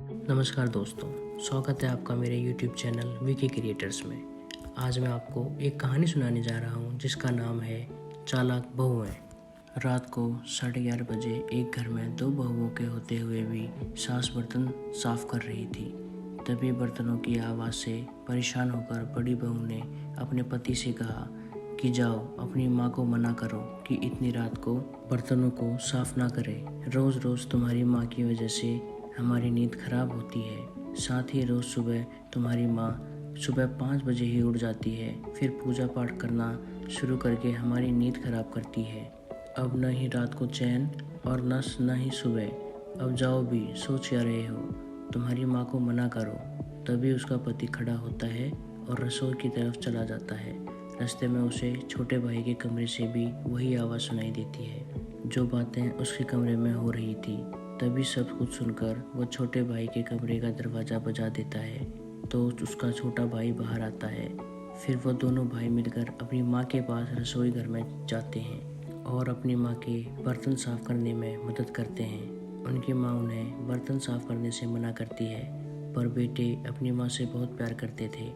नमस्कार दोस्तों, स्वागत है आपका मेरे YouTube चैनल विकी क्रिएटर्स में। आज मैं आपको एक कहानी सुनाने जा रहा हूँ जिसका नाम है चालाक बहुएं। रात को 11:30 बजे एक घर में दो बहुओं के होते हुए भी सास बर्तन साफ कर रही थी। तभी बर्तनों की आवाज़ से परेशान होकर बड़ी बहू ने अपने पति से कहा कि जाओ अपनी माँ को मना करो कि इतनी रात को बर्तनों को साफ ना करे। रोज़ रोज़ तुम्हारी माँ की वजह से हमारी नींद खराब होती है। साथ ही रोज़ सुबह तुम्हारी माँ सुबह 5 बजे ही उठ जाती है, फिर पूजा पाठ करना शुरू करके हमारी नींद खराब करती है। अब न ही रात को चैन और न ही सुबह। अब जाओ भी, सोच क्या रहे हो? तुम्हारी माँ को मना करो। तभी उसका पति खड़ा होता है और रसोई की तरफ चला जाता है। रास्ते में उसे छोटे भाई के कमरे से भी वही आवाज़ सुनाई देती है जो बातें उसके कमरे में हो रही थी। तभी सब कुछ सुनकर वो छोटे भाई के कमरे का दरवाज़ा बजा देता है तो उसका छोटा भाई बाहर आता है। फिर वो दोनों भाई मिलकर अपनी माँ के पास रसोई घर में जाते हैं और अपनी माँ के बर्तन साफ करने में मदद करते हैं। उनकी माँ उन्हें बर्तन साफ करने से मना करती है, पर बेटे अपनी माँ से बहुत प्यार करते थे।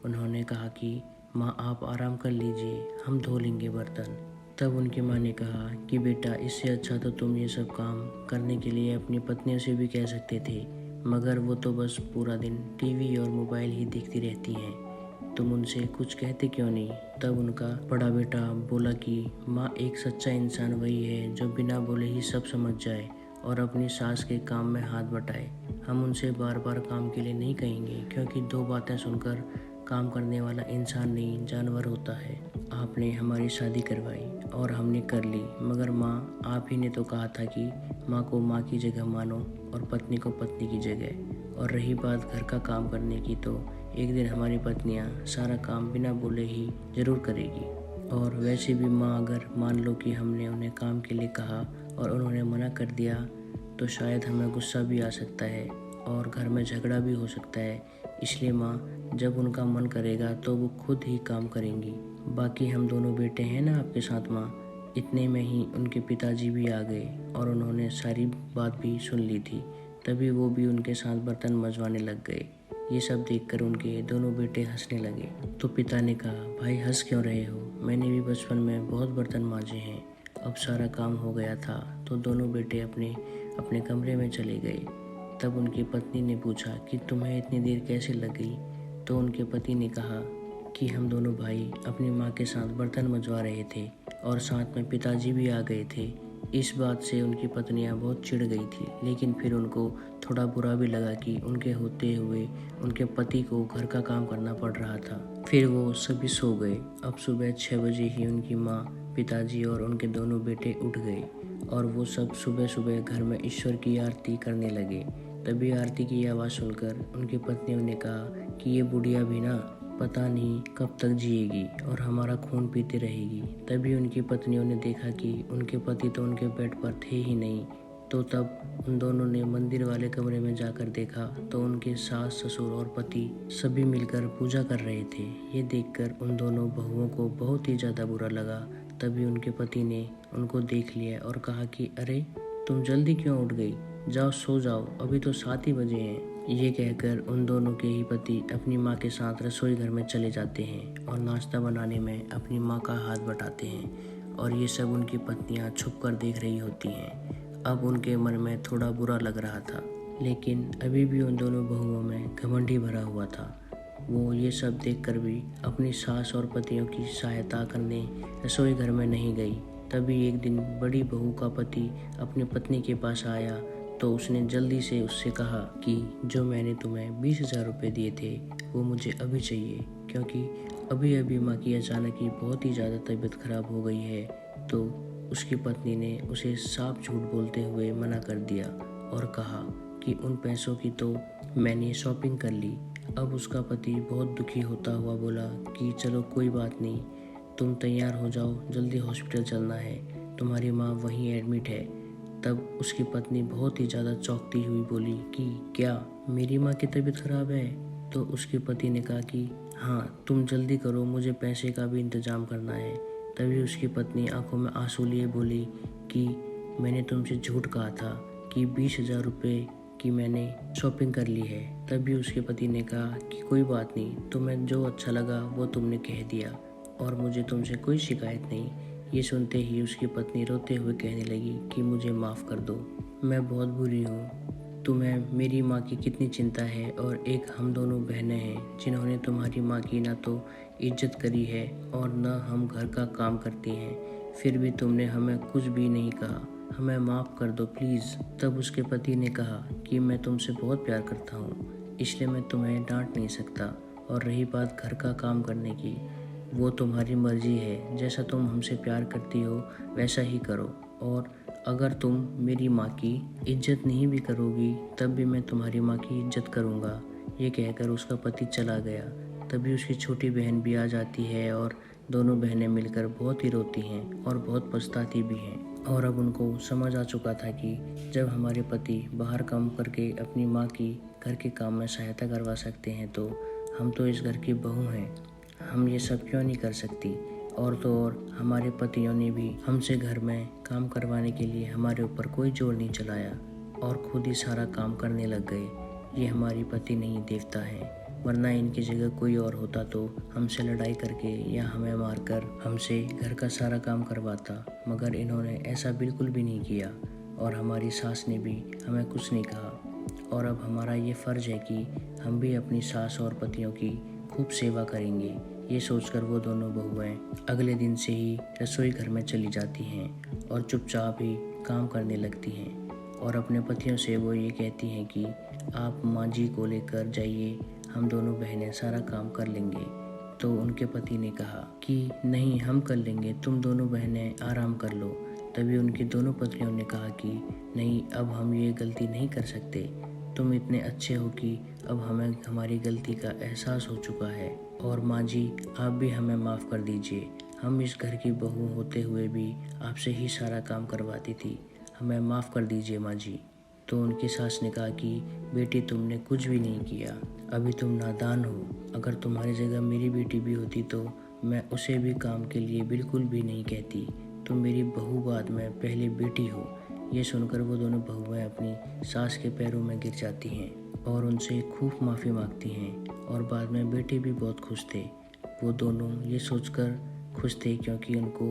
उन्होंने कहा कि माँ आप आराम कर लीजिए, हम धो लेंगे बर्तन। तब उनकी माँ ने कहा कि बेटा इससे अच्छा तो तुम ये सब काम करने के लिए अपनी पत्नियों से भी कह सकते थे, मगर वो तो बस पूरा दिन टीवी और मोबाइल ही देखती रहती हैं, तुम उनसे कुछ कहते क्यों नहीं? तब उनका बड़ा बेटा बोला कि माँ एक सच्चा इंसान वही है जो बिना बोले ही सब समझ जाए और अपनी सास के काम में हाथ बटाए। हम उनसे बार बार काम के लिए नहीं कहेंगे, क्योंकि दो बातें सुनकर काम करने वाला इंसान नहीं जानवर होता है। आपने हमारी शादी करवाई और हमने कर ली, मगर माँ आप ही ने तो कहा था कि माँ को माँ की जगह मानो और पत्नी को पत्नी की जगह। और रही बात घर का काम करने की, तो एक दिन हमारी पत्नियाँ सारा काम बिना बोले ही ज़रूर करेगी। और वैसे भी माँ अगर मान लो कि हमने उन्हें काम के लिए कहा और उन्होंने मना कर दिया तो शायद हमें गुस्सा भी आ सकता है और घर में झगड़ा भी हो सकता है। इसलिए माँ जब उनका मन करेगा तो वो खुद ही काम करेंगी। बाकी हम दोनों बेटे हैं ना आपके साथ माँ। इतने में ही उनके पिताजी भी आ गए और उन्होंने सारी बात भी सुन ली थी। तभी वो भी उनके साथ बर्तन मंजवाने लग गए। ये सब देखकर उनके दोनों बेटे हंसने लगे। तो पिता ने कहा, भाई हंस क्यों रहे हो? मैंने भी बचपन में बहुत बर्तन मांजे हैं। अब सारा काम हो गया था तो दोनों बेटे अपने अपने कमरे में चले गए। तब उनकी पत्नी ने पूछा कि तुम्हें इतनी देर कैसे लग गई? तो उनके पति ने कहा कि हम दोनों भाई अपनी माँ के साथ बर्तन मंजवा रहे थे और साथ में पिताजी भी आ गए थे। इस बात से उनकी पत्नियां बहुत चिढ़ गई थी, लेकिन फिर उनको थोड़ा बुरा भी लगा कि उनके होते हुए उनके पति को घर का काम करना पड़ रहा था। फिर वो सभी सो गए। अब सुबह 6 बजे ही उनकी माँ, पिताजी और उनके दोनों बेटे उठ गए और वो सब सुबह सुबह घर में ईश्वर की आरती करने लगे। तभी आरती की आवाज़ सुनकर उनकी पत्नियों ने कहा कि ये बुढ़िया भी ना पता नहीं कब तक जिएगी और हमारा खून पीती रहेगी। तभी उनकी पत्नियों ने देखा कि उनके पति तो उनके बेड पर थे ही नहीं। तो तब उन दोनों ने मंदिर वाले कमरे में जाकर देखा तो उनके सास, ससुर और पति सभी मिलकर पूजा कर रहे थे। ये देखकर उन दोनों बहुओं को बहुत ही ज़्यादा बुरा लगा। तभी उनके पति ने उनको देख लिया और कहा कि अरे तुम जल्दी क्यों उठ गई? जाओ सो जाओ, अभी तो 7 ही बजे हैं। ये कहकर उन दोनों के ही पति अपनी माँ के साथ रसोई घर में चले जाते हैं और नाश्ता बनाने में अपनी माँ का हाथ बटाते हैं और ये सब उनकी पत्नियाँ छुप कर देख रही होती हैं। अब उनके मन में थोड़ा बुरा लग रहा था, लेकिन अभी भी उन दोनों बहुओं में घमंड ही भरा हुआ था। वो ये सब देखकर भी अपनी सास और पतियों की सहायता करने रसोई घर में नहीं गई। तभी एक दिन बड़ी बहू का पति अपनी पत्नी के पास आया तो उसने जल्दी से उससे कहा कि जो मैंने तुम्हें 20,000 रुपये दिए थे वो मुझे अभी चाहिए, क्योंकि अभी अभी माँ की अचानक ही बहुत ही ज़्यादा तबीयत खराब हो गई है। तो उसकी पत्नी ने उसे साफ झूठ बोलते हुए मना कर दिया और कहा कि उन पैसों की तो मैंने शॉपिंग कर ली। अब उसका पति बहुत दुखी होता हुआ बोला कि चलो कोई बात नहीं, तुम तैयार हो जाओ, जल्दी हॉस्पिटल चलना है, तुम्हारी माँ वहीं एडमिट है। तब उसकी पत्नी बहुत ही ज़्यादा चौंकती हुई बोली कि क्या मेरी माँ की तबीयत खराब है? तो उसके पति ने कहा कि हाँ तुम जल्दी करो, मुझे पैसे का भी इंतज़ाम करना है। तभी उसकी पत्नी आंखों में आंसू लिए बोली कि मैंने तुमसे झूठ कहा था कि 20,000 रुपये कि मैंने शॉपिंग कर ली है। तभी उसके पति ने कहा कि कोई बात नहीं, तुम्हें जो अच्छा लगा वो तुमने कह दिया और मुझे तुमसे कोई शिकायत नहीं। ये सुनते ही उसकी पत्नी रोते हुए कहने लगी कि मुझे माफ़ कर दो, मैं बहुत बुरी हूँ। तुम्हें मेरी माँ की कितनी चिंता है और एक हम दोनों बहनें हैं जिन्होंने तुम्हारी माँ की ना तो इज्जत करी है और न हम घर का काम करती हैं, फिर भी तुमने हमें कुछ भी नहीं कहा। हमें माफ़ कर दो प्लीज़। तब उसके पति ने कहा कि मैं तुमसे बहुत प्यार करता हूँ, इसलिए मैं तुम्हें डांट नहीं सकता। और रही बात घर का काम करने की, वो तुम्हारी मर्जी है, जैसा तुम हमसे प्यार करती हो वैसा ही करो। और अगर तुम मेरी माँ की इज्जत नहीं भी करोगी तब भी मैं तुम्हारी माँ की इज्जत करूँगा। ये कहकर उसका पति चला गया। तभी उसकी छोटी बहन भी आ जाती है और दोनों बहनें मिलकर बहुत ही रोती हैं और बहुत पछताती भी हैं। और अब उनको समझ आ चुका था कि जब हमारे पति बाहर काम करके अपनी माँ की घर के काम में सहायता करवा सकते हैं तो हम तो इस घर की बहू हैं, हम ये सब क्यों नहीं कर सकती। और तो और हमारे पतियों ने भी हमसे घर में काम करवाने के लिए हमारे ऊपर कोई जोर नहीं चलाया और खुद ही सारा काम करने लग गए। ये हमारे पति नहीं देवता हैं, वरना इनकी जगह कोई और होता तो हमसे लड़ाई करके या हमें मारकर हमसे घर का सारा काम करवाता, मगर इन्होंने ऐसा बिल्कुल भी नहीं किया। और हमारी सास ने भी हमें कुछ नहीं कहा। और अब हमारा ये फ़र्ज़ है कि हम भी अपनी सास और पतियों की खूब सेवा करेंगे। ये सोचकर वो दोनों बहुएं अगले दिन से ही रसोई घर में चली जाती हैं और चुपचाप ही काम करने लगती हैं। और अपने पतियों से वो ये कहती हैं कि आप माँ जी को लेकर जाइए, हम दोनों बहनें सारा काम कर लेंगे। तो उनके पति ने कहा कि नहीं, हम कर लेंगे, तुम दोनों बहनें आराम कर लो। तभी उनकी दोनों पत्नियों ने कहा कि नहीं, अब हम ये गलती नहीं कर सकते। तुम इतने अच्छे हो कि अब हमें हमारी गलती का एहसास हो चुका है और माँ जी आप भी हमें माफ़ कर दीजिए। हम इस घर की बहू होते हुए भी आपसे ही सारा काम करवाती थी, हमें माफ़ कर दीजिए माँ जी। तो उनकी सास ने कहा कि बेटी तुमने कुछ भी नहीं किया, अभी तुम नादान हो। अगर तुम्हारी जगह मेरी बेटी भी होती तो मैं उसे भी काम के लिए बिल्कुल भी नहीं कहती। तुम मेरी बहू बाद में पहले बेटी हो। ये सुनकर वो दोनों बहुएं अपनी सास के पैरों में गिर जाती हैं और उनसे खूब माफ़ी मांगती हैं। और बाद में बेटे भी बहुत खुश थे। वो दोनों ये सोचकर खुश थे क्योंकि उनको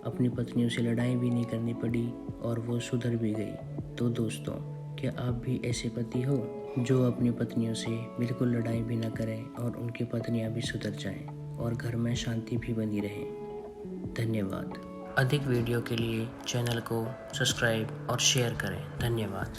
अपनी पत्नियों से लड़ाई भी नहीं करनी पड़ी और वो सुधर भी गई। तो दोस्तों, क्या आप भी ऐसे पति हो जो अपनी पत्नियों से बिल्कुल लड़ाई भी ना करें और उनकी पत्नियां भी सुधर जाएं और घर में शांति भी बनी रहे। धन्यवाद। अधिक वीडियो के लिए चैनल को सब्सक्राइब और शेयर करें। धन्यवाद।